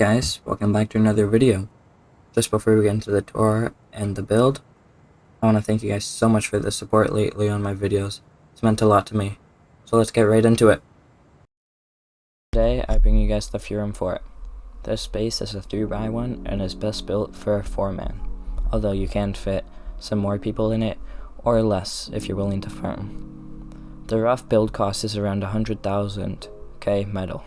guys, welcome back to another video. Just before we get into the tour and the build, I want to thank you guys so much for the support lately on my videos. It's meant a lot to me. So let's get right into it. Today I bring you guys the Fuerum Fort. This space is a 3x1 and is best built for a 4-man, although you can fit some more people in it, or less if you're willing to farm. The rough build cost is around 100,000 K metal,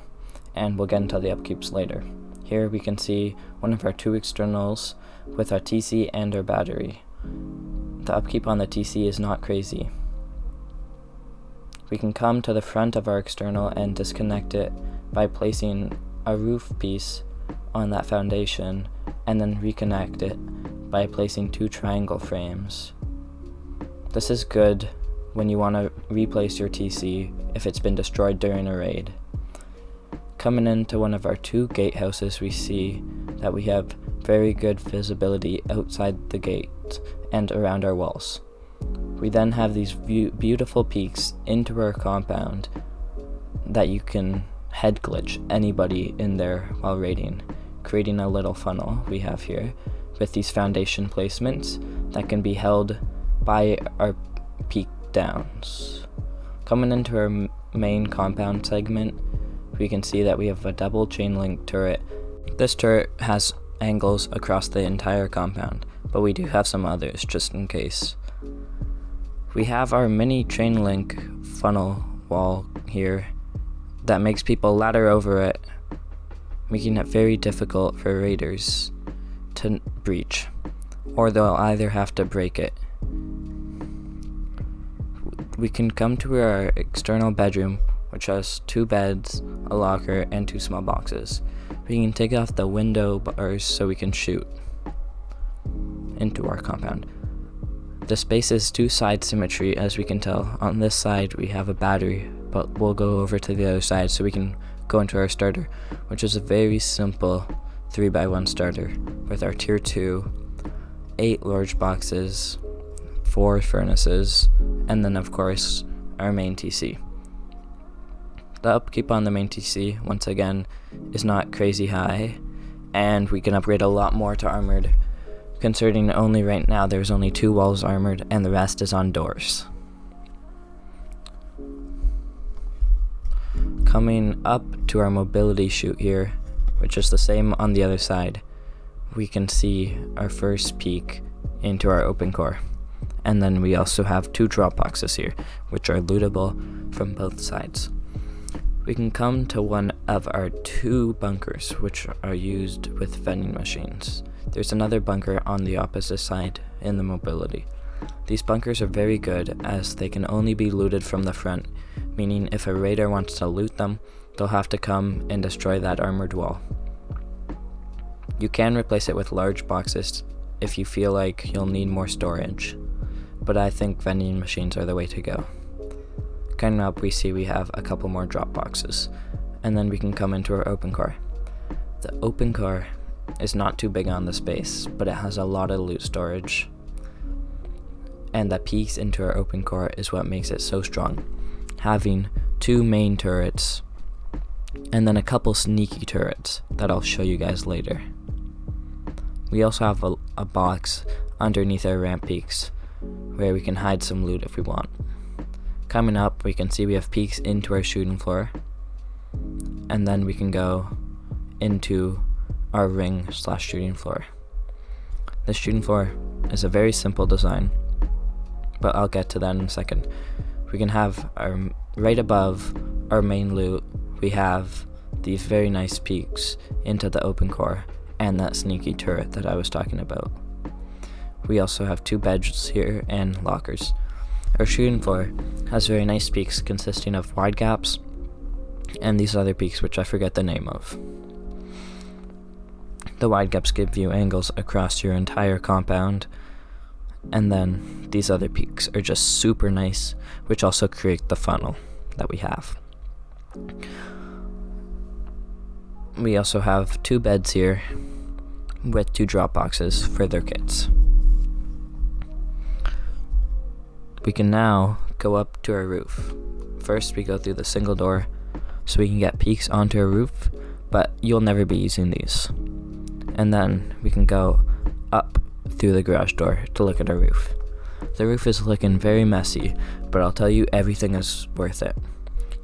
and we'll get into the upkeeps later. Here we can see one of our two externals with our TC and our battery. The upkeep on the TC is not crazy. We can come to the front of our external and disconnect it by placing a roof piece on that foundation, and then reconnect it by placing two triangle frames. This is good when you want to replace your TC if it's been destroyed during a raid. Coming into one of our two gatehouses, we see that we have very good visibility outside the gate and around our walls. We then have these beautiful peaks into our compound that you can head glitch anybody in there while raiding, creating a little funnel we have here with these foundation placements that can be held by our peak downs. Coming into our main compound segment, we can see that we have a double chain link turret. This turret has angles across the entire compound, but we do have some others just in case. We have our mini chain link funnel wall here that makes people ladder over it, making it very difficult for raiders to breach, or they'll either have to break it. We can come to our external bedroom, which has two beds, a locker, and two small boxes. We can take off the window bars so we can shoot into our compound. The space is two-side symmetry, as we can tell. On this side we have a battery, but we'll go over to the other side so we can go into our starter, which is a very simple 3x1 starter with our tier 2, 8 large boxes, 4 furnaces, and then of course our main TC. The upkeep on the main TC, once again, is not crazy high, and we can upgrade a lot more to armored, considering only right now there's only 2 walls armored and the rest is on doors. Coming up to our mobility chute here, which is the same on the other side, we can see our first peek into our open core. And then we also have 2 drop boxes here, which are lootable from both sides. We can come to one of our 2 bunkers, which are used with vending machines. There's another bunker on the opposite side in the mobility. These bunkers are very good as they can only be looted from the front, meaning if a raider wants to loot them, they'll have to come and destroy that armored wall. You can replace it with large boxes if you feel like you'll need more storage, but I think vending machines are the way to go. Coming up, we see we have a couple more drop boxes, and then we can come into our open core. The open core is not too big on the space, but it has a lot of loot storage, and the peaks into our open core is what makes it so strong, having 2 main turrets and then a couple sneaky turrets that I'll show you guys later. We also have a box underneath our ramp peaks where we can hide some loot if we want. Coming up, we can see we have peaks into our shooting floor, and then we can go into our ring/shooting floor. This shooting floor is a very simple design, but I'll get to that in a second. We can have our right above our main loot, we have these very nice peaks into the open core and that sneaky turret that I was talking about. We also have 2 beds here and lockers. Our shooting floor has very nice peaks consisting of wide gaps and these other peaks which I forget the name of. The wide gaps give you angles across your entire compound, and then these other peaks are just super nice, which also create the funnel that we have. We also have 2 beds here with 2 drop boxes for their kits. We can now go up to our roof. First we go through the single door so we can get peeks onto our roof, but you'll never be using these. And then we can go up through the garage door to look at our roof. The roof is looking very messy, but I'll tell you, everything is worth it.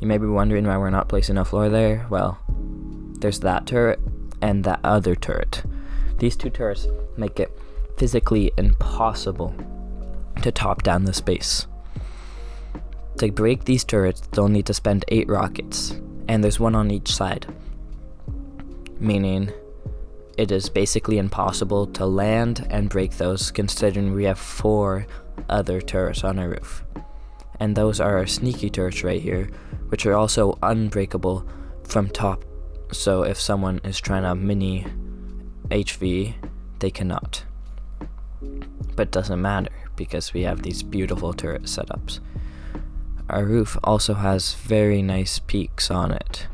You may be wondering why we're not placing a floor there. Well, there's that turret and that other turret. These two turrets make it physically impossible to top down the space. To break these turrets, they'll need to spend 8 rockets, and there's one on each side, meaning it is basically impossible to land and break those, considering we have 4 other turrets on our roof. And those are our sneaky turrets right here, which are also unbreakable from top, so if someone is trying to mini HV, they cannot. But it doesn't matter, because we have these beautiful turret setups. Our roof also has very nice peaks on it.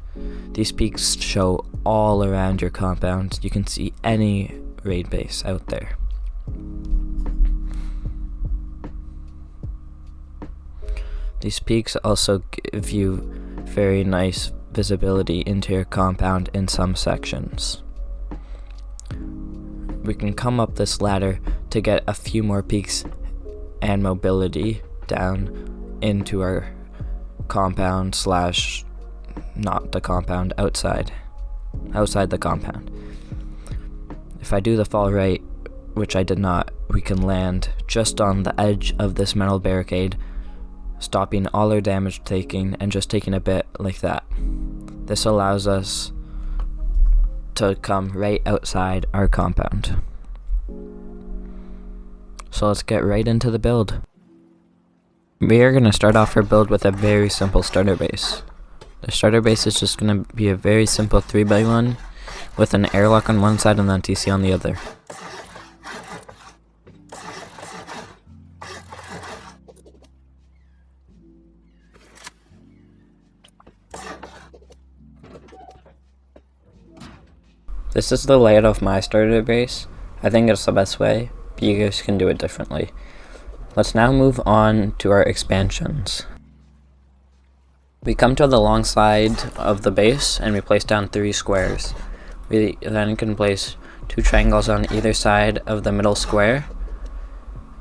These peaks show all around your compound. You can see any raid base out there. These peaks also give you very nice visibility into your compound in some sections. We can come up this ladder to get a few more peaks and mobility down into our compound slash not the compound, outside the compound. If I do the fall right, which I did not, we can land just on the edge of this metal barricade, stopping all our damage taking and just taking a bit like that. This allows us to come right outside our compound. So let's get right into the build. We are going to start off our build with a very simple starter base. The starter base is just going to be a very simple 3x1 with an airlock on one side and then TC on the other. This is the layout of my starter base. I think it's the best way, but you guys can do it differently. Let's now move on to our expansions. We come to the long side of the base and we place down 3 squares. We then can place 2 triangles on either side of the middle square,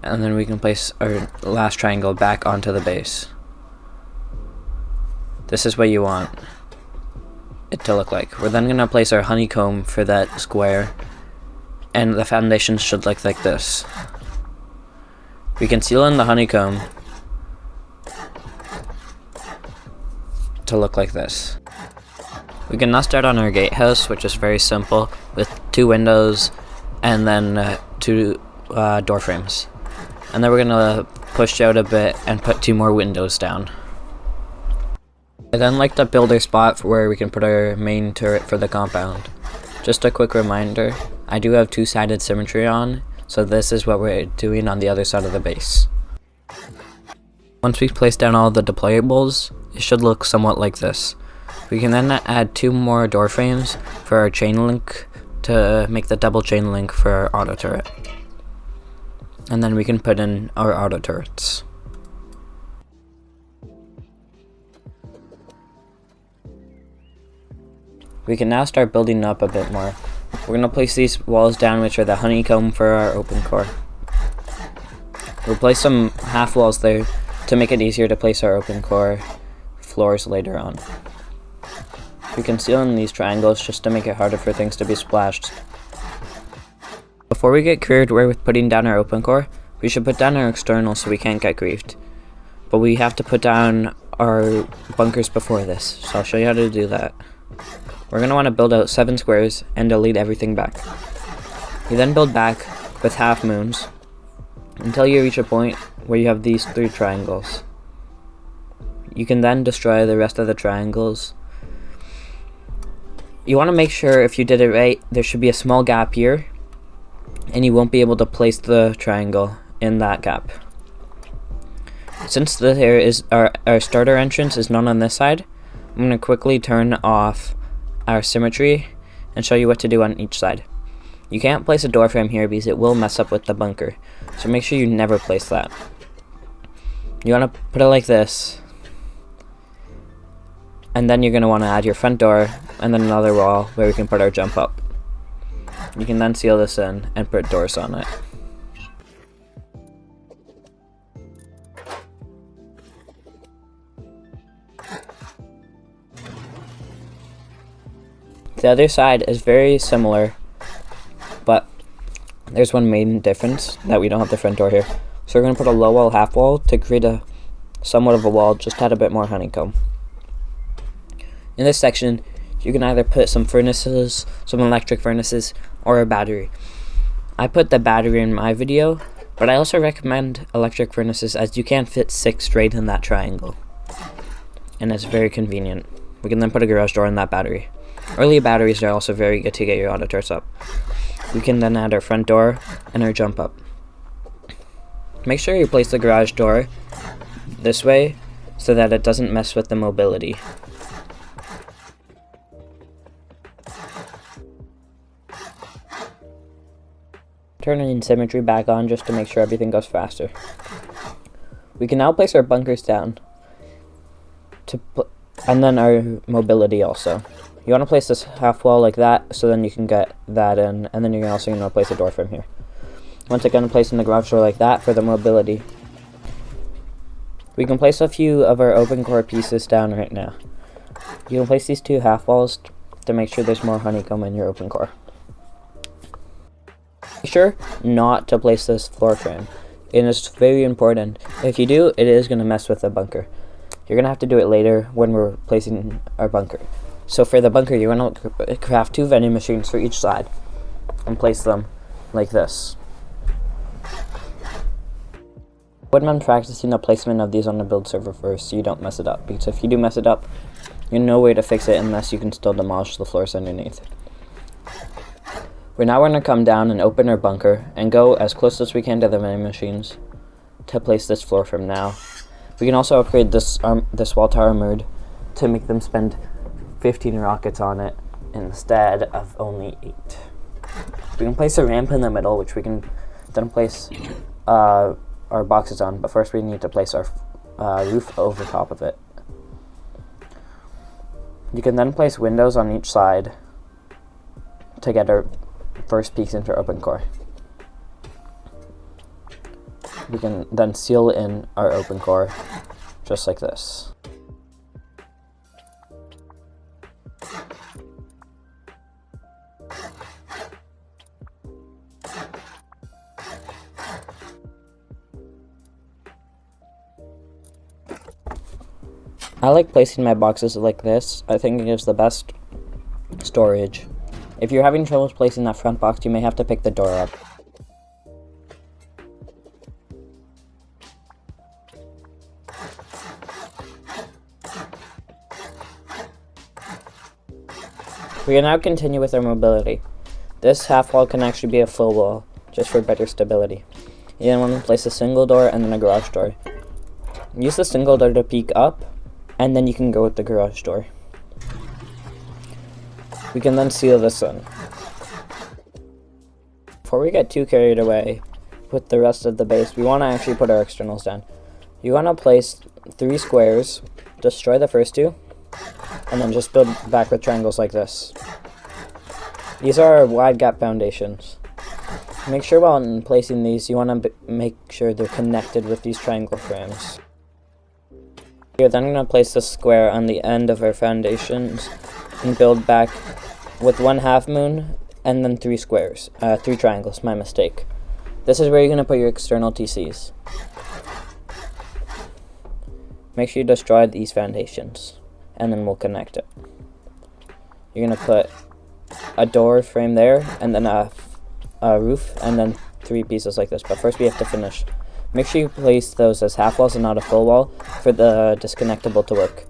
and then we can place our last triangle back onto the base. This is what you want it to look like. We're then going to place our honeycomb for that square, and the foundation should look like this. We can seal in the honeycomb to look like this. We can now start on our gatehouse, which is very simple, with 2 windows and then 2 door frames. And then we're going to push out a bit and put 2 more windows down. I then like to build a spot where we can put our main turret for the compound. Just a quick reminder, I do have 2-sided symmetry on, so this is what we're doing on the other side of the base. Once we've placed down all the deployables, it should look somewhat like this. We can then add 2 more door frames for our chain link to make the double chain link for our auto turret. And then we can put in our auto turrets. We can now start building up a bit more. We're going to place these walls down, which are the honeycomb for our open core. We'll place some half walls there to make it easier to place our open core floors later on. We can seal in these triangles just to make it harder for things to be splashed. Before we get carried away with putting down our open core, we should put down our external so we can't get griefed. But we have to put down our bunkers before this, so I'll show you how to do that. We're going to want to build out 7 squares and delete everything back. You then build back with half moons until you reach a point where you have these 3 triangles. You can then destroy the rest of the triangles. You want to make sure if you did it right, there should be a small gap here, and you won't be able to place the triangle in that gap. Since there is our starter entrance is not on this side, I'm going to quickly turn off our symmetry and show you what to do on each side. You can't place a door frame here because it will mess up with the bunker, so make sure you never place that. You want to put it like this, and then you're going to want to add your front door and then another wall where we can put our jump up. You can then seal this in and put doors on it. The other side is very similar, but there's one main difference, that we don't have the front door here. So we're going to put a low wall, half wall to create a somewhat of a wall, just add a bit more honeycomb. In this section, you can either put some furnaces, some electric furnaces, or a battery. I put the battery in my video, but I also recommend electric furnaces as you can fit 6 straight in that triangle. And it's very convenient. We can then put a garage door in that battery. Early batteries are also very good to get your auto turrets up. We can then add our front door and our jump up. Make sure you place the garage door this way so that it doesn't mess with the mobility. Turn in symmetry back on just to make sure everything goes faster. We can now place our bunkers down and then our mobility also. You want to place this half wall like that, so then you can get that in, and then you're also going to place a door from here. Once again, placing the garage door like that for the mobility. We can place a few of our open core pieces down right now. You can place these 2 half walls to make sure there's more honeycomb in your open core. Make sure not to place this floor frame. It is very important. If you do, it is going to mess with the bunker. You're going to have to do it later when we're placing our bunker. So for the bunker, you're going to craft 2 vending machines for each side and place them like this. I recommend practicing the placement of these on the build server first so you don't mess it up, because if you do mess it up, you have no way to fix it unless you can still demolish the floors underneath. We're now going to come down and open our bunker and go as close as we can to the vending machines to place this floor from now. We can also upgrade this wall tower mode to make them spend 15 rockets on it instead of only 8. We can place a ramp in the middle, which we can then place our boxes on, but first we need to place our roof over top of it. You can then place windows on each side to get our first peeks into our open core. We can then seal in our open core just like this. I like placing my boxes like this. I think it gives the best storage. If you're having trouble placing that front box, you may have to pick the door up. We can now continue with our mobility. This half wall can actually be a full wall, just for better stability. You then want to place a single door and then a garage door. Use the single door to peek up, and then you can go with the garage door. We can then seal this in. Before we get too carried away with the rest of the base, we want to actually put our externals down. You want to place 3 squares, destroy the first 2, and then just build back with triangles like this. These are our wide gap foundations. Make sure while placing these, you want to make sure they're connected with these triangle frames. We're then going to place the square on the end of our foundations and build back with 1 half moon and then 3 squares, 3 triangles, my mistake. This is where you're going to put your external TCs. Make sure you destroy these foundations and then we'll connect it. You're going to put a door frame there and then a roof and then 3 pieces like this, but first we have to finish. Make sure you place those as half walls and not a full wall for the disconnectable to work.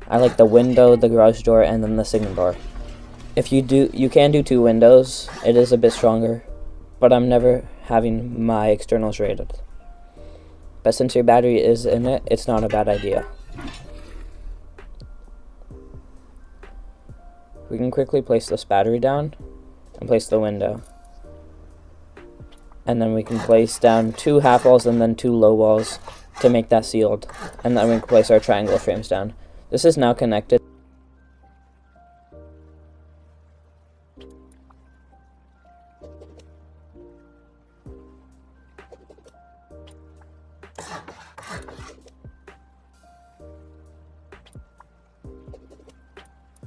I like the window, the garage door, and then the single door. If you can do 2 windows. It is a bit stronger, but I'm never having my externals rated. But since your battery is in it, it's not a bad idea. We can quickly place this battery down and place the window. And then we can place down 2 half walls and then 2 low walls to make that sealed. And then we can place our triangle frames down. This is now connected.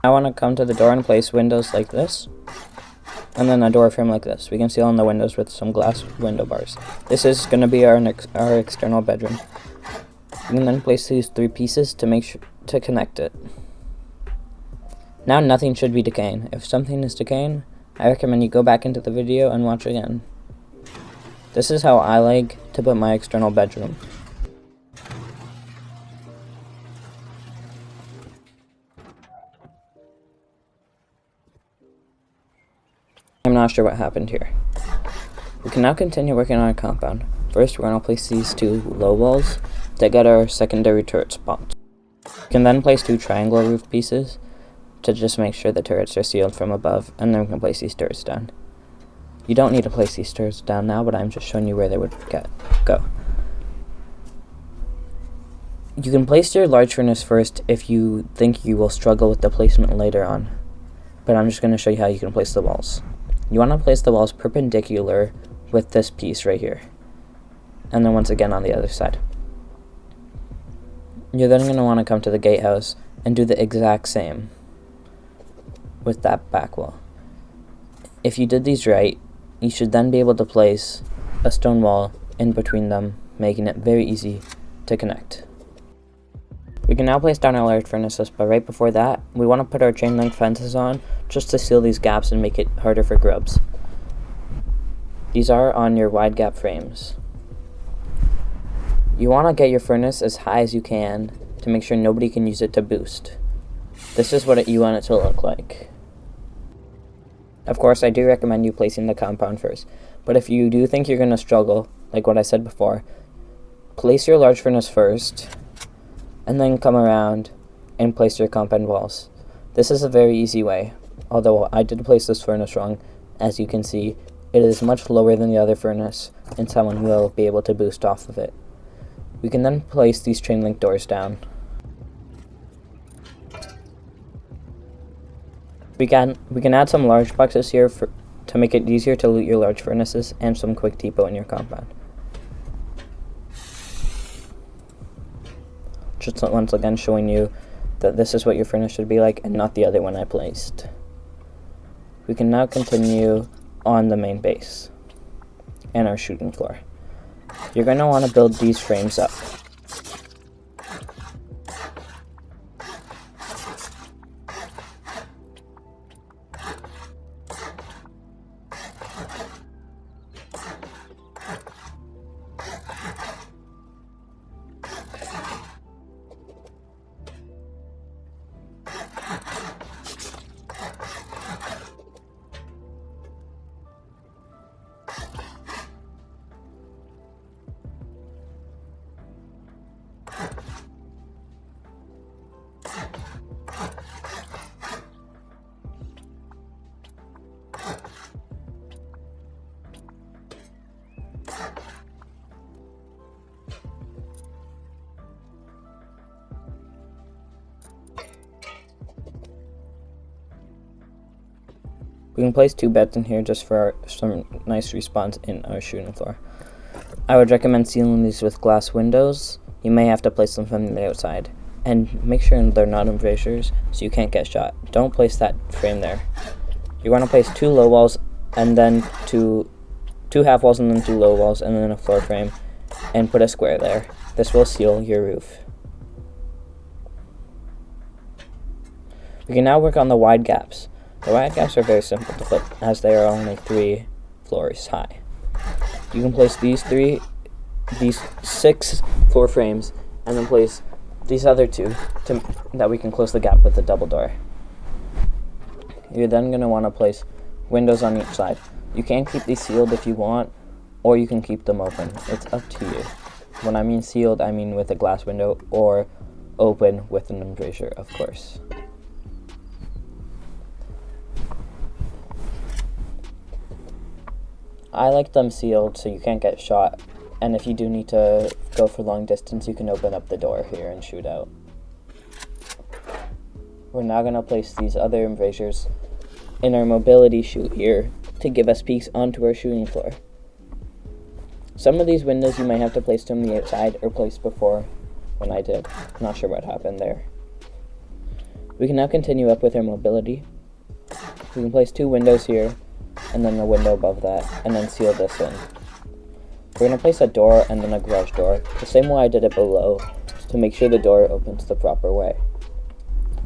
I want to come to the door and place windows like this, and then a door frame like this. We can seal in the windows with some glass window bars. This is going to be our external bedroom. We can then place these 3 pieces to connect it. Now nothing should be decaying. If something is decaying, I recommend you go back into the video and watch again. This is how I like to put my external bedroom. I'm not sure what happened here. We can now continue working on our compound. First, we're going to place these 2 low walls to get our secondary turret spots. We can then place 2 triangle roof pieces to just make sure the turrets are sealed from above, and then we can place these turrets down. You don't need to place these turrets down now, but I'm just showing you where they would go. You can place your large furnace first if you think you will struggle with the placement later on, but I'm just going to show you how you can place the walls. You want to place the walls perpendicular with this piece right here, and then once again on the other side. You're then going to want to come to the gatehouse and do the exact same with that back wall. If you did these right, you should then be able to place a stone wall in between them, making it very easy to connect. We can now place down our large furnaces, but right before that, we want to put our chain link fences on just to seal these gaps and make it harder for grubs. These are on your wide gap frames. You want to get your furnace as high as you can to make sure nobody can use it to boost. This is what you want it to look like. Of course, I do recommend you placing the compound first, but if you do think you're going to struggle, like what I said before, place your large furnace first, and then come around and place your compound walls. This is a very easy way, although I did place this furnace wrong. As you can see, it is much lower than the other furnace, and someone will be able to boost off of it. We can then place these chain link doors down. We can add some large boxes here to make it easier to loot your large furnaces, and some quick depot in your compound. Just once again showing you that this is what your furnace should be like and not the other one I placed. We can now continue on the main base and our shooting floor. You're going to want to build these frames up. We can place 2 beds in here just for some nice respawns in our shooting floor. I would recommend sealing these with glass windows. You may have to place them from the outside. And make sure they're not embrasures so you can't get shot. Don't place that frame there. You want to place 2 low walls and then two half walls and then 2 low walls and then a floor frame and put a square there. This will seal your roof. We can now work on the wide gaps. The wide gaps are very simple to put as they are only 3 floors high. You can place these 6 floor frames and then place these other 2 that we can close the gap with the double door. You're then going to want to place windows on each side. You can keep these sealed if you want, or you can keep them open. It's up to you. When I mean sealed, I mean with a glass window, or open with an embrasure, of course. I like them sealed so you can't get shot, and if you do need to go for long distance, you can open up the door here and shoot out. We're now going to place these other embrasures in our mobility chute here to give us peeks onto our shooting floor. Some of these windows you might have to place on the outside or place before when I did. Not sure what happened there. We can now continue up with our mobility. We can place 2 windows here and then a window above that and then seal this in. We're going to place a door and then a garage door, the same way I did it below, to make sure the door opens the proper way.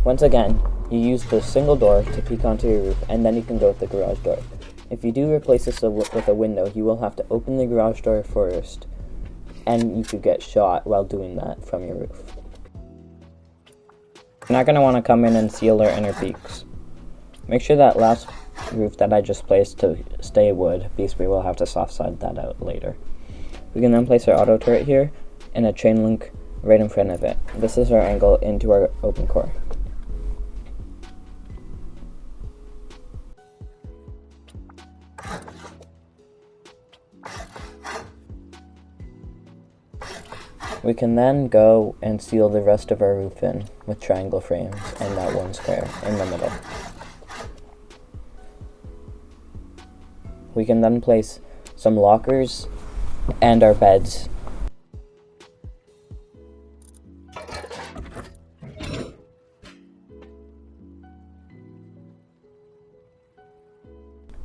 Once again, you use the single door to peek onto your roof, and then you can go with the garage door. If you do replace this with a window, you will have to open the garage door first, and you could get shot while doing that from your roof. You're not going to want to come in and seal our inner peaks. Make sure that last roof that I just placed to stay wood, because we will have to soft side that out later. We can then place our auto turret here and a chain link right in front of it. This is our angle into our open core. We can then go and seal the rest of our roof in with triangle frames and that one square in the middle. We can then place some lockers and our beds.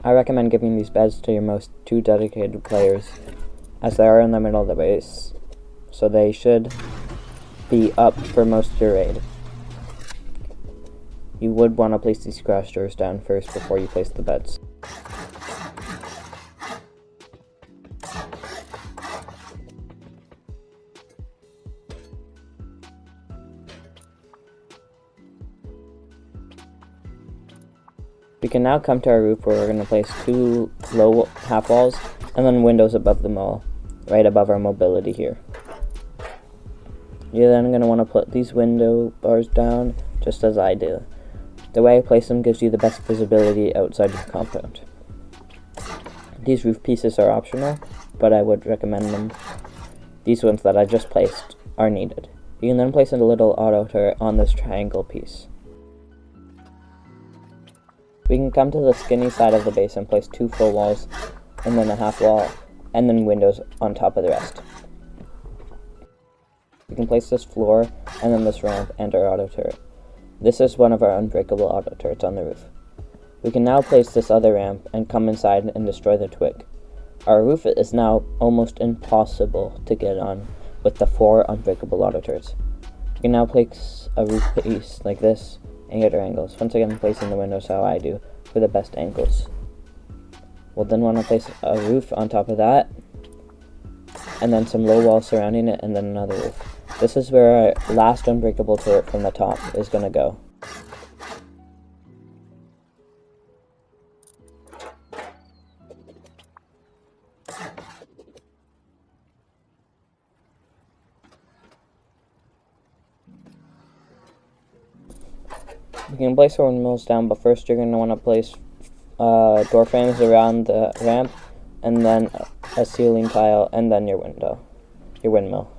I recommend giving these beds to your most 2 dedicated players, as they are in the middle of the base, so they should be up for most of your raid. You would want to place these garage doors down first before you place the beds. We can now come to our roof where we're going to place 2 low half walls and then windows above them all, right above our mobility here. You're then going to want to put these window bars down just as I do. The way I place them gives you the best visibility outside of the compound. These roof pieces are optional, but I would recommend them. These ones that I just placed are needed. You can then place a little auto turret on this triangle piece. We can come to the skinny side of the base and place 2 full walls, and then a half wall, and then windows on top of the rest. We can place this floor, and then this ramp, and our auto turret. This is one of our unbreakable auto turrets on the roof. We can now place this other ramp, and come inside and destroy the twig. Our roof is now almost impossible to get on with the 4 unbreakable auto turrets. We can now place a roof piece like this, and get our angles. Once again, placing the windows how I do for the best angles. We'll then want to place a roof on top of that, and then some low walls surrounding it, and then another roof. This is where our last unbreakable turret from the top is going to go. You can place our windmills down, but first you're going to want to place door frames around the ramp, and then a ceiling tile, and then your windmill.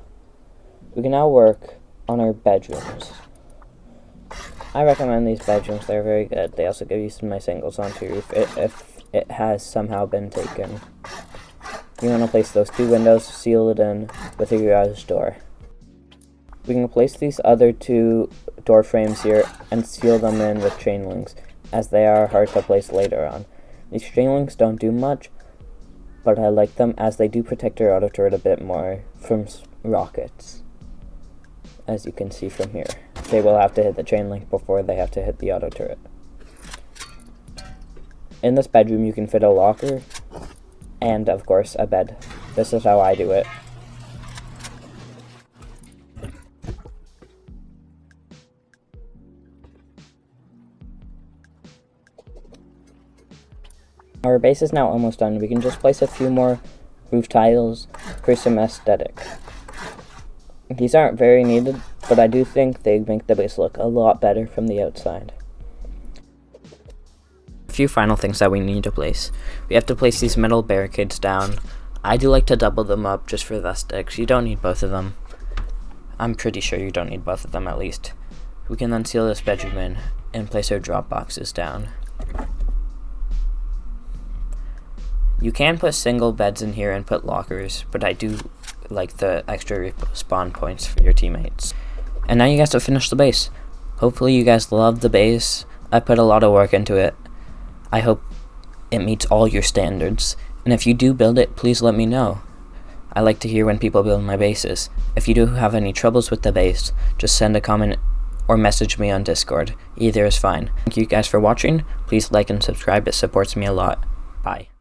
We can now work on our bedrooms. I recommend these bedrooms, they're very good. They also give you some nice angles onto your roof if it has somehow been taken. You want to place those 2 windows, seal it in with a garage door. We can place these other 2 door frames here and seal them in with chain links, as they are hard to place later on. These chain links don't do much, but I like them as they do protect your auto turret a bit more from rockets. As you can see from here, they will have to hit the chain link before they have to hit the auto turret. In this bedroom you can fit a locker and of course a bed. This is how I do it. Our base is now almost done. We can just place a few more roof tiles for some aesthetic. These aren't very needed, but I do think they make the base look a lot better from the outside. A few final things that we need to place. We have to place these metal barricades down. I do like to double them up just for the aesthetics. You don't need both of them. I'm pretty sure you don't need both of them at least. We can then seal this bedroom in and place our drop boxes down. You can put single beds in here and put lockers, but I do like the extra respawn points for your teammates. And now you guys have finished the base. Hopefully you guys love the base. I put a lot of work into it. I hope it meets all your standards. And if you do build it, please let me know. I like to hear when people build my bases. If you do have any troubles with the base, just send a comment or message me on Discord. Either is fine. Thank you guys for watching. Please like and subscribe. It supports me a lot. Bye.